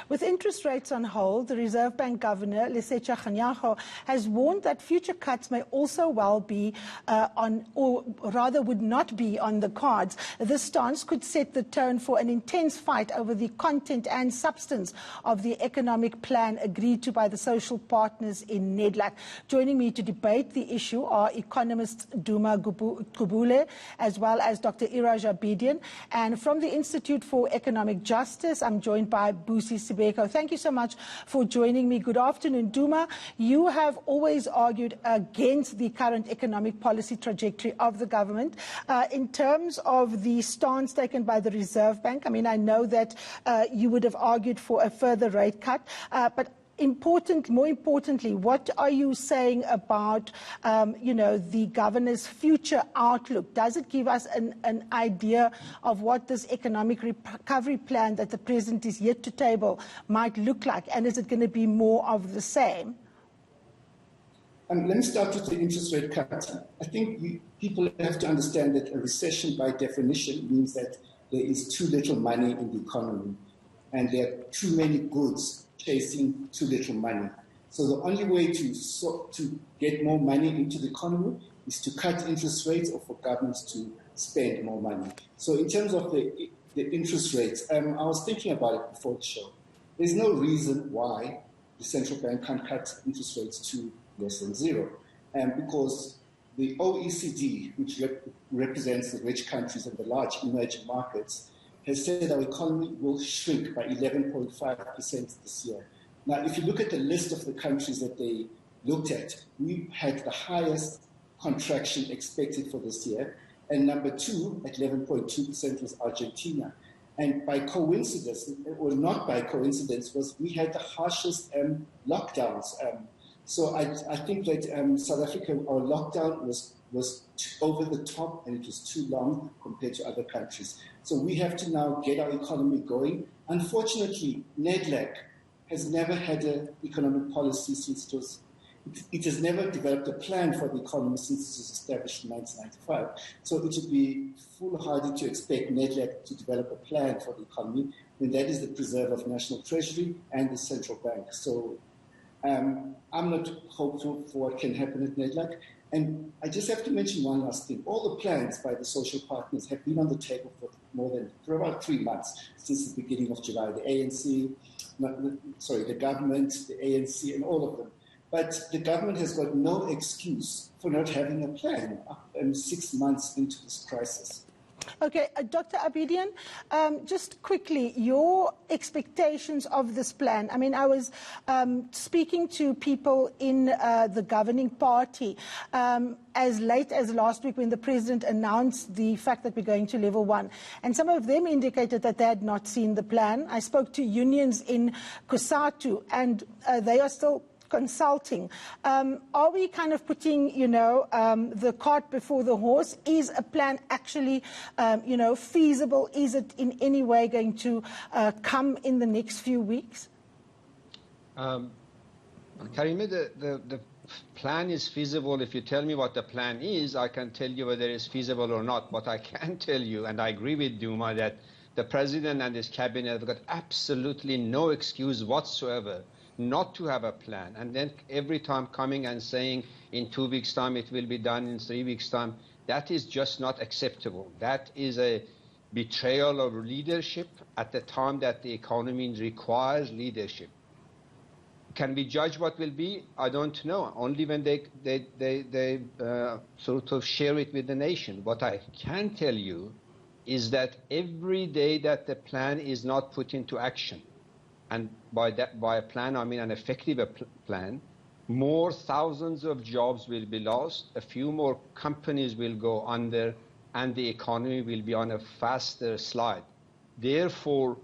With interest rates on hold, the Reserve Bank Governor, Sept has warned that future cuts may also well be or rather would not be on the cards. This stance could set the tone for an intense fight over the content and substance of the economic plan agreed to by the social partners in Nedlac. Joining me to debate the issue are economists Duma Gubule as well as Dr. Iraj Abedian. And from the Institute for Economic Justice, I'm joined by Busi Sibeko. Thank you so much for joining me. Good afternoon, Duma. You have always argued against the current economic policy trajectory of the government. In terms of the stance taken by the Reserve Bank, I mean, I know that you would have argued for a further rate cut, but more importantly, what are you saying about, the governor's future outlook? Does it give us an idea of what this economic recovery plan that the president is yet to table might look like? And is it going to be more of the same? Let me start with the interest rate cut. I think people have to understand that a recession by definition means that there is too little money in the economy and there are too many goods chasing too little money. So the only way to get more money into the economy is to cut interest rates or for governments to spend more money. So in terms of the interest rates, I was thinking about it before the show. There's no reason why the central bank can't cut interest rates to less than zero. Because the OECD, which represents the rich countries and the large emerging markets, has said our economy will shrink by 11.5% this year. Now, if you look at the list of the countries that they looked at, we had the highest contraction expected for this year, and number two at 11.2% was Argentina. And by coincidence, or not by coincidence, was we had the harshest lockdowns. So I think that South Africa, our lockdown was over the top and it was too long compared to other countries. So we have to now get our economy going. Unfortunately, Nedlac has never had an economic policy since it has never developed a plan for the economy since it was established in 1995. So it would be foolhardy to expect Nedlac to develop a plan for the economy when that is the preserve of national treasury and the central bank. So I'm not hopeful for what can happen at Nedlac. And I just have to mention one last thing. All the plans by the social partners have been on the table for about 3 months, since the beginning of July. The ANC, the government, the ANC, and all of them. But the government has got no excuse for not having a plan 6 months into this crisis. Okay, Dr. Abedian, just quickly, your expectations of this plan. I mean, I was speaking to people in the governing party as late as last week when the president announced the fact that we're going to level 1. And some of them indicated that they had not seen the plan. I spoke to unions in Kusatu, and they are still consulting. Are we kind of putting, the cart before the horse? Is a plan actually, feasible? Is it in any way going to come in the next few weeks? Karime, the plan is feasible. If you tell me what the plan is, I can tell you whether it's feasible or not. But I can tell you, and I agree with Duma, that the president and his cabinet have got absolutely no excuse whatsoever not to have a plan, and then every time coming and saying in 2 weeks' time it will be done, in 3 weeks' time, that is just not acceptable. That is a betrayal of leadership at the time that the economy requires leadership. Can we judge what will be? I don't know. Only when they sort of share it with the nation. What I can tell you is that every day that the plan is not put into action, and by a plan, I mean an effective plan, more thousands of jobs will be lost, a few more companies will go under, and the economy will be on a faster slide. Therefore,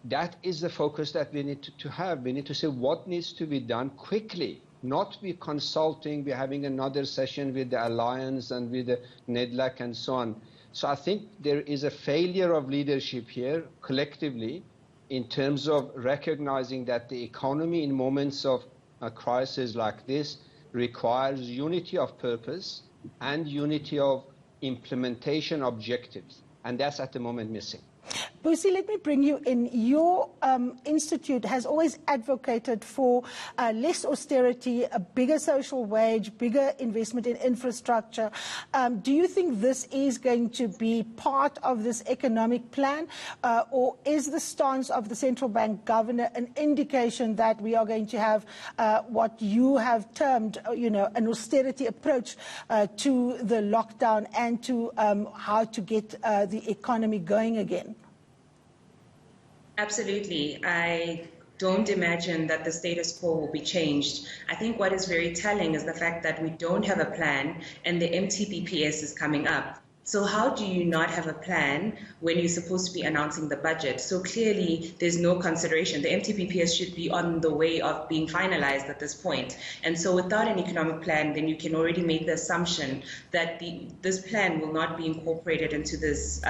that is the focus that we need to have. We need to say what needs to be done quickly, not be consulting, be having another session with the Alliance and with the Nedlac and so on. So I think there is a failure of leadership here, collectively, in terms of recognizing that the economy in moments of a crisis like this requires unity of purpose and unity of implementation objectives, and that's at the moment missing. Busi, let me bring you in. Your institute has always advocated for less austerity, a bigger social wage, bigger investment in infrastructure. Do you think this is going to be part of this economic plan, or is the stance of the central bank governor an indication that we are going to have what you have termed, an austerity approach to the lockdown and to how to get the economy going again? Absolutely. I don't imagine that the status quo will be changed. I think what is very telling is the fact that we don't have a plan and the MTBPS is coming up. So how do you not have a plan when you're supposed to be announcing the budget? So clearly there's no consideration. The MTBPS should be on the way of being finalized at this point. And so without an economic plan, then you can already make the assumption that this plan will not be incorporated into this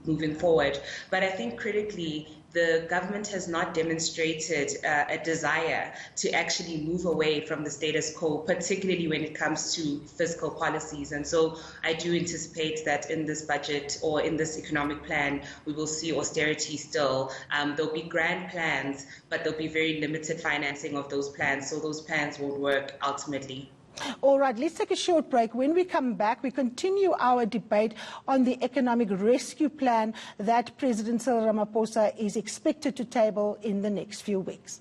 moving forward. But I think critically, the government has not demonstrated a desire to actually move away from the status quo, particularly when it comes to fiscal policies. And so I do anticipate that in this budget or in this economic plan, we will see austerity still. There'll be grand plans, but there'll be very limited financing of those plans. So those plans won't work ultimately. All right, let's take a short break. When we come back, we continue our debate on the economic rescue plan that President Cyril Ramaphosa is expected to table in the next few weeks.